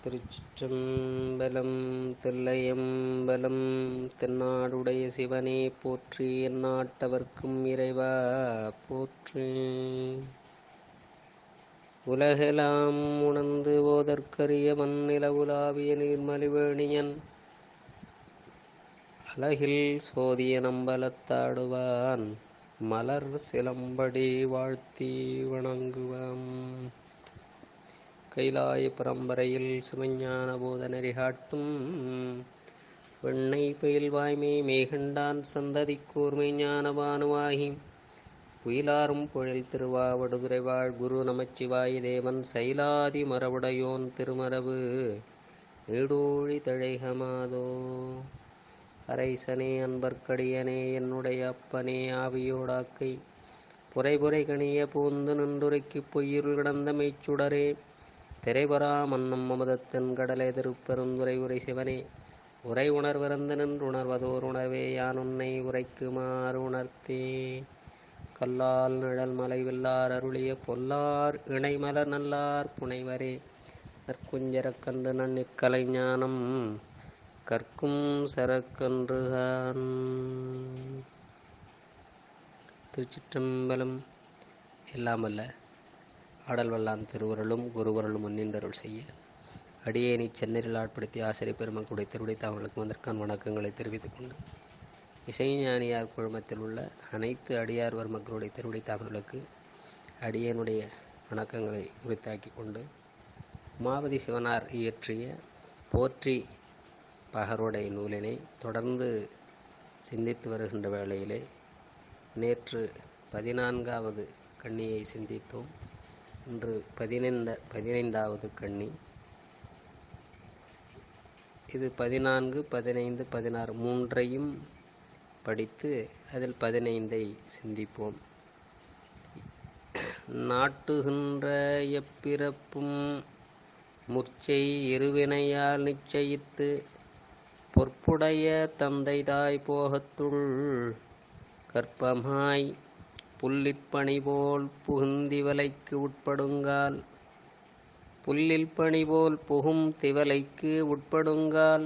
திருச்சிற்றம்பலம். தில்லையம்பலம். தென்னாடுடைய சிவனே போற்றி. எந்நாட்டவர்க்கும் இறைவா போற்றி. உலகெலாம் உணர்ந்து ஓதற்கரிய மண்ணிலவுலாவிய நீர்மலிவேணியன் அலகில் சோதிய நம்பலத்தாடுவான் மலர் சிலம்படி வாழ்த்தி வணங்குவாம். கைலாய பரம்பரையில் சிவஞான போத நெறிகாட்டும் வெண்ணை பயில் வாய்மை மேகண்டான் சந்ததி கூர்மை ஞானபானுவாகி உயிலாரும் பொழில் திருவாவடுதுறை வாழ் குரு நமச்சிவாய தேவன் சைலாதி மரபுடையோன் திருமரபு நீடூழி தழைகமாதோ. அரைசனே அன்பர்க்கடியனே என்னுடைய அப்பனே ஆவியோடாக்கை புரை கணிய பூந்து நின்றுரைக்கு பொய்யுள் கிடந்த மெய்ச்சுடரே திரைபரா மன்னம் அமுதத்தின் கடலை திருப்பெருந்துரை உரை சிவனே உரை உணர்விறந்து நின்றுணர்வதோர் உணர்வே யான் உன்னை உரைக்குமாறு உணர்த்தே. கல்லால் நிழல் மலைவில்லார் அருளிய பொல்லார் இணைமலர் நல்லார் புனைவரே நற்குஞ்சரக்கன்று நன்னிற்கலை ஞானம் கற்கும் சரக்கன்றுகான். திருச்சிற்றம்பலம். எல்லாமல்ல ஆடல் வல்லான் திருவருளும் குருவருளும் முன்னின்றருள் செய்ய அடியேனை சென்னரில் ஆட்படுத்தி ஆசிரியர் பெருமக்களுடைய திருவிடை தாமலுக்கு வந்தற்கான வணக்கங்களை தெரிவித்துக் கொண்டு இசைஞானியார் குழுமத்தில் உள்ள அனைத்து அடியார்வர் மக்களுடைய திருவிடை தாமலுக்கு அடியேனுடைய வணக்கங்களை உரித்தாக்கி கொண்டு உமாபதி சிவனார் இயற்றிய போற்றி பகருடைய நூலினை தொடர்ந்து சிந்தித்து வருகின்ற வேளையிலே நேற்று 14வது கண்ணியை சிந்தித்தோம். இன்று 15வது கண்ணி. இது 14, 15, 16 மூன்றையும் படித்து அதில் 15ஐ சிந்திப்போம். நாட்டுகின்ற எப்பிறப்பும் முர்ச்சை இருவினையால் நிச்சயித்து பொற்புடைய தந்தை தாய் போகத்துள் கற்பமாய் புல்லிற்பணி போல் புகுந்திவலைக்கு உட்படுங்கால் புல்லில் பணி போல் புகும் திவலைக்கு உட்படுங்கால்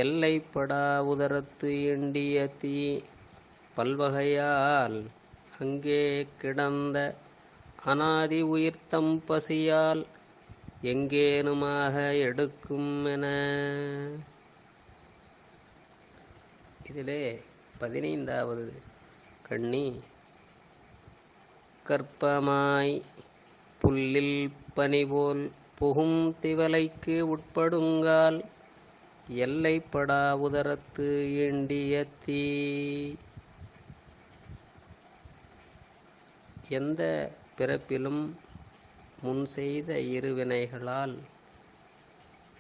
எல்லைப்படா உதரத்து எண்டிய தீ பல்வகையால் அங்கே கிடந்த அனாதி உயிர்த்தம் பசியால் எங்கேனுமாக எடுக்கும் என. இதிலே 15வது கண்ணி கற்பமாய் புல்லில் பனிபோல் புகும் திவலைக்கு உட்படுங்கால் எல்லைப்படா உதரத்து எண்டிய தீ. எந்த பிறப்பிலும் முன் செய்த இருவினைகளால்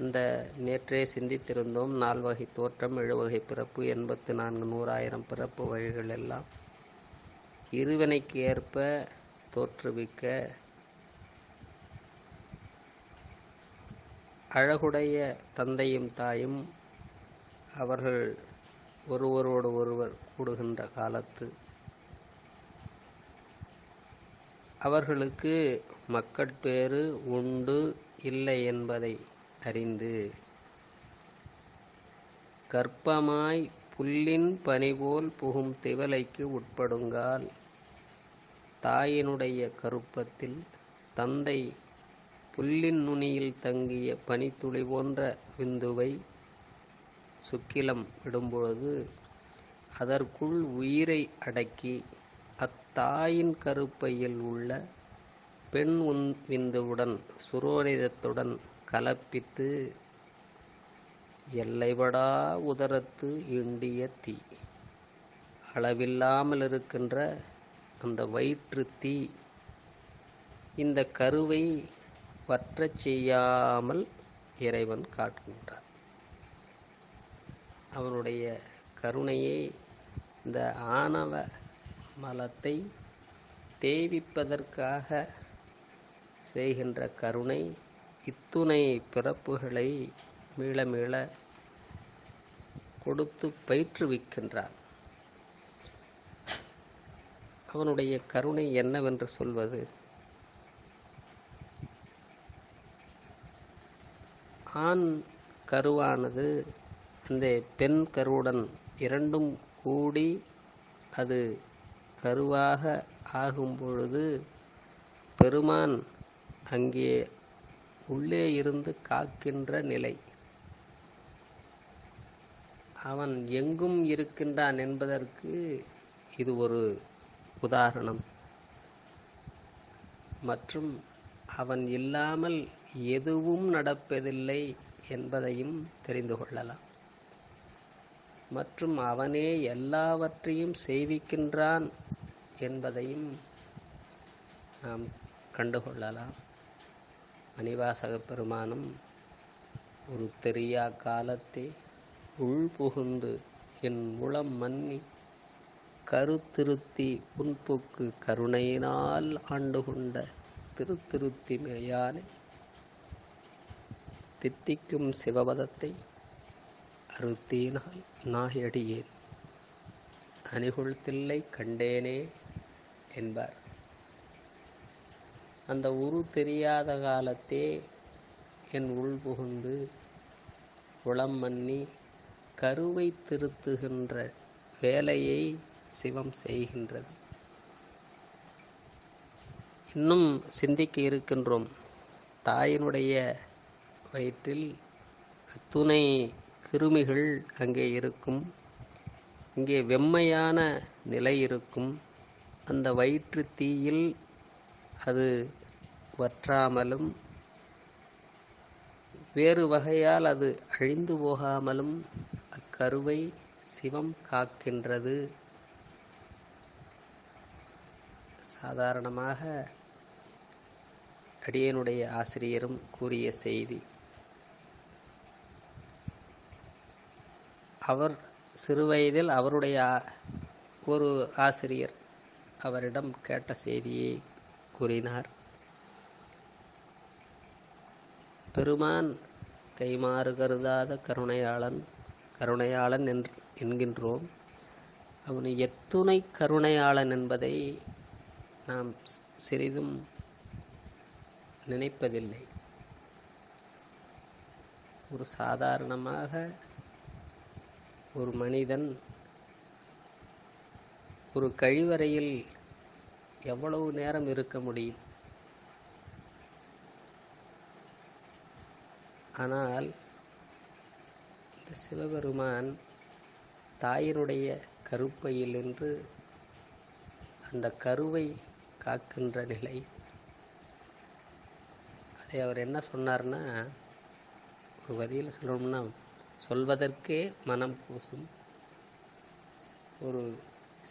இந்த நேற்றே சிந்தித்திருந்தோம். 4 வகை தோற்றம், 7 வகை பிறப்பு, 84 100,000 பிறப்பு வகைகள் எல்லாம் இருவினைக்கு ஏற்ப தோற்றுவிக்க அழகுடைய தந்தையும் தாயும் அவர்கள் ஒருவரோடு ஒருவர் கூடுகின்ற காலத்து அவர்களுக்கு மக்கட்பேறு உண்டு இல்லை என்பதை அறிந்து கற்பமாய் புல்லின் பனிபோல் புகும் திவலைக்கு உட்படுங்கால் தாயினுடைய கருப்பத்தில் தந்தை புல்லின் நுனியில் தங்கிய பனித்துளி போன்ற விந்துவை சுக்கிலம் விடும்பொழுது அதற்குள் உயிரை அடக்கி அத்தாயின் கருப்பையில் உள்ள பெண் விந்துவுடன் சுரோனிதத்துடன் கலப்பித்து எல்லைபடா உதரத்து இண்டிய தீ அளவில்லாமல் இருக்கின்ற அந்த வயிற்று தீ இந்த கருவை வற்றச் செய்யாமல் இறைவன் காட்டுகின்றார். அவனுடைய கருணையை இந்த ஆணவ மலத்தை தேவிப்பதற்காக செய்கின்ற கருணை இத்துணை பிறப்புகளை மீள மீள கொடுத்து பயிற்றுவிக்கின்றான். அவனுடைய கருணை என்னவென்று சொல்வது? ஆண் கருவானது அந்த பெண் கருவுடன் இரண்டும் கூடி அது கருவாக ஆகும் பொழுது பெருமான் அங்கே உள்ளே இருந்து காக்கின்ற நிலை. அவன் எங்கும் இருக்கின்றான் என்பதற்கு இது ஒரு உதாரணம். மற்றும் அவன் இல்லாமல் எதுவும் நடப்பதில்லை என்பதையும் தெரிந்து கொள்ளலாம். மற்றும் அவனே எல்லாவற்றையும் செய்விக்கின்றான் என்பதையும் நாம் கண்டுகொள்ளலாம். மணிவாசக பெருமானும் ஒரு தெரியா காலத்தே உள்புகுந்து என் உளம் மன்னி கருத்திருத்தி உன்புக்கு கருணையினால் ஆண்டு கொண்ட திருத்திருத்தி மேயானை தித்திக்கும் சிவபதத்தை அறுத்தீனால் நாயடியேன் அணிகுள் தில்லை கண்டேனே என்பார். அந்த உரு தெரியாத காலத்தே என் உள்புகுந்து உளம் மன்னி கருவை திருத்துகின்ற வேலையை சிவம் செய்கின்றது. இன்னும் சிந்திக்க இருக்கின்றோம். தாயினுடைய வயிற்றில் துணை கிருமிகள் அங்கே இருக்கும். இங்கே வெம்மையான நிலை இருக்கும். அந்த வயிற்று தீயில் அது வற்றாமலும் வேறு வகையால் அது அழிந்து போகாமலும் அக்கருவை சிவம் காக்கின்றது. சாதாரணமாக அடியனுடைய ஆசிரியரும் கூறிய செய்தி, அவர் சிறுவயதில் அவருடைய ஒரு ஆசிரியர் அவரிடம் கேட்ட செய்தியை கூறினார். பெருமான் கைமாறு கருதாத கருணையாளன் என்கின்றோம். அவன் எத்துணை கருணையாளன் என்பதை நாம் சிறிதும் நினைப்பதில்லை. ஒரு சாதாரணமாக ஒரு மனிதன் ஒரு கழிவறையில் எவ்வளவு நேரம் இருக்க முடியும்? ஆனால் இந்த சிவபெருமான் தாயினுடைய கருப்பையில் நின்று அந்த கருவை காக்கின்ற நிலை. அதை அவர் என்ன சொன்னார்னா, ஒரு வரியில் சொல்லணும்னா, சொல்வதற்கே மனம் கூசும். ஒரு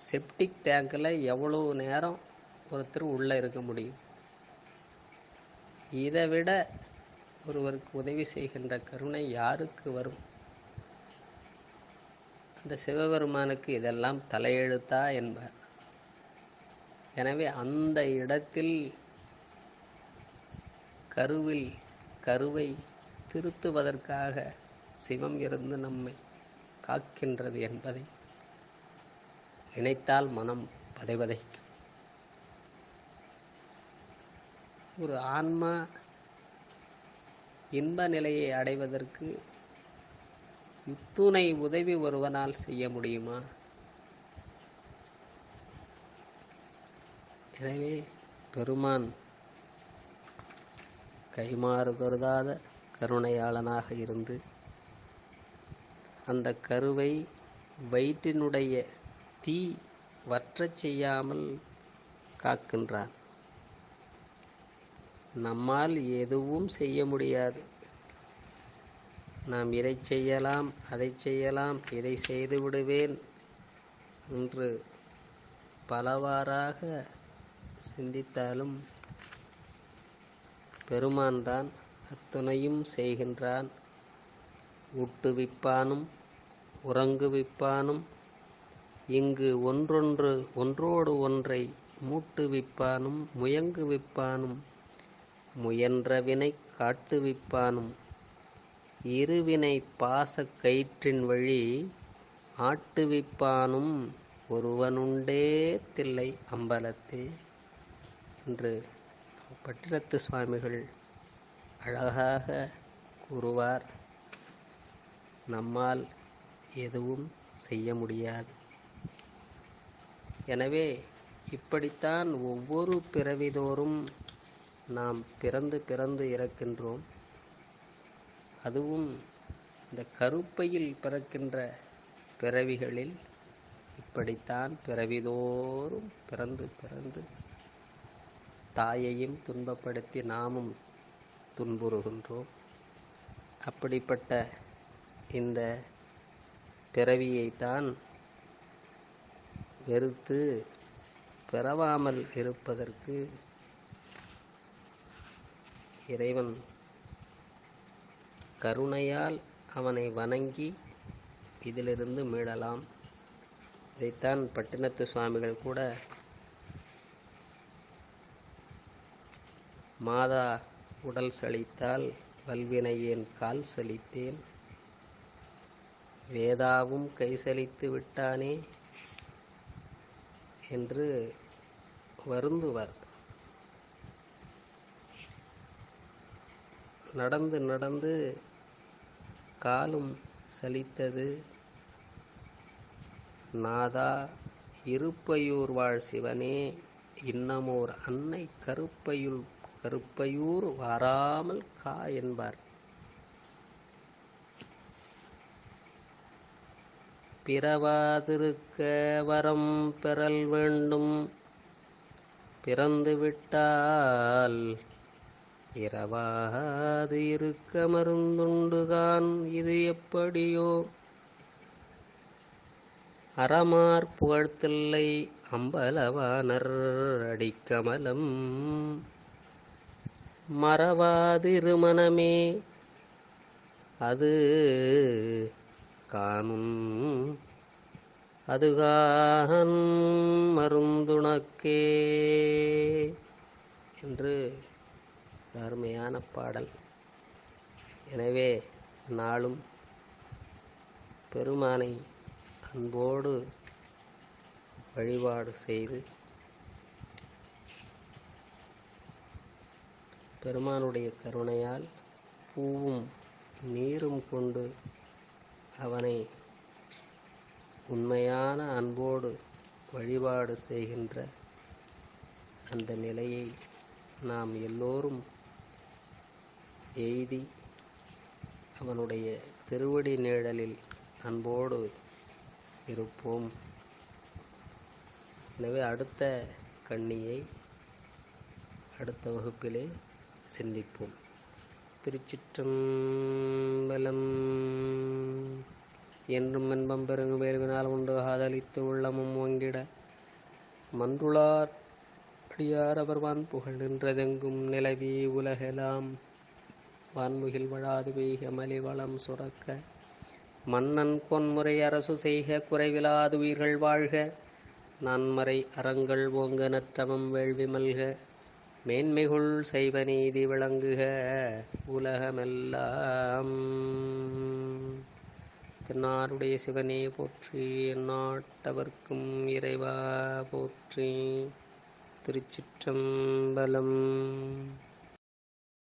செப்டிக் டேங்கில் எவ்வளவு நேரம் ஒருத்தர் உள்ளே இருக்க முடியும்? இதை விட ஒருவருக்கு உதவி செய்கின்ற கருணை யாருக்கு வரும்? அந்த சிவபெருமானுக்கு இதெல்லாம் தலையெழுத்தா என்பார். எனவே அந்த இடத்தில் கருவை திருத்துவதற்காக சிவம் இருந்து நம்மை காக்கின்றது என்பதை நினைத்தால் மனம் பதைபதைக்கும். ஒரு ஆன்மா இன்ப நிலையை அடைவதற்கு இத்துணை உதவி ஒருவனால் செய்ய முடியுமா? எனவே பெருமான் கைமாறு கருதாத கருணையாளனாக இருந்து அந்த கருவை வயிற்றினுடைய தீ வற்றச் செய்யாமல் காக்கின்றான். நம்மால் எதுவும் செய்ய முடியாது. நாம் இதை செய்யலாம், அதை செய்யலாம், இதை செய்து விடுவேன் என்று பலவாறாக சிந்தித்தாலும் பெருமான் தான் அத்துணையும் செய்கின்றான். ஊட்டுவிப்பானும் உறங்குவிப்பானும் இங்கு ஒன்றோடு ஒன்றை மூட்டுவிப்பானும் முயங்குவிப்பானும் முயன்றவினை காட்டுவிப்பானும் இருவினை பாச கயிற்றின் வழி ஆட்டுவிப்பானும் ஒருவனுண்டே தில்லை அம்பலத்தே என்று பட்டினத்து சுவாமிகள் அழகாக கூறுவார், நம்மால் எதுவும் செய்ய முடியாது. எனவே இப்படித்தான் ஒவ்வொரு பிறவிதோறும் நாம் பிறந்து பிறந்து இறக்கின்றோம். அதுவும் இந்த கருப்பையில் பிறக்கின்ற பிறவிகளில் இப்படித்தான் பிறவிதோறும் பிறந்து பிறந்து தாயையும் துன்பப்படுத்தி நாமும் துன்புறுகின்றோம். அப்படிப்பட்ட இந்த பிறவியைத்தான் வெறுத்து பிறவாமல் இருப்பதற்கு இறைவன் கருணையால் அவனை வணங்கி இதிலிருந்து மீளலாம். இதைத்தான் பட்டினத்து சுவாமிகள் கூட மாதா உடல் சலித்தால் வல்வினையேன் கால் சலித்தேன், வேதாவும் கை சலித்து விட்டானே என்று வருந்துவர். நடந்து நடந்து காலும் சலித்தது, நாதா இருப்பையூர் வாழ் சிவனே, இன்னமோர் அன்னை கருப்பையூர் வாராமல் கா என்பார். பிறவாதிருக்க வரம் பெறல் வேண்டும், பிறந்துவிட்டால் இரவாது இருக்க மருந்துண்டுகான் இது எப்படியோ, அறமார் புகழ்த்தில்லை அம்பலவானர் அடிக்கமலம், மறவாதிருமனமே அது காணும் அதுகான் மருந்துணக்கே என்று அருமையான பாடல். எனவே நாளும் பெருமானை அன்போடு வழிபாடு செய்து பெருமானுடைய கருணையால் பூவும் நீரும் கொண்டு அவனை உண்மையான அன்போடு வழிபாடு செய்கின்ற அந்த நிலையை நாம் எல்லோரும் எய்தி அவனுடைய திருவடி நிழலில் அன்போடு இருப்போம். எனவே அடுத்த கண்ணியை அடுத்த வகுப்பிலே சிந்திப்போம். திருச்சிற்றம்பலம். என்றும் இன்பம் பெருங்கு வேள்வினால் உண்டு ஆதலித்து உள்ளமும் ஓங்கிட மன்றுளார் அடியார் அவர் வான் புகழ் நின்றதெங்கும் நிலவி உலகெலாம் வான்முகில் வழாது பெய்க மலிவளம் சுரக்க மன்னன் பொன்முறை அரசு செய்க குறைவிலாது உயிர்கள் வாழ்க நான்மறை அறங்கள் ஓங்க நற்றமம் வேள்வி மல்க மேன்மைகுள் செய்வ நீதி விளங்குக உலகமெல்லாம். திருநாடுடைய சிவனே போற்றி, எந்நாட்டவர்க்கும் இறைவா போற்றி. திருச்சிற்றம்பலம்.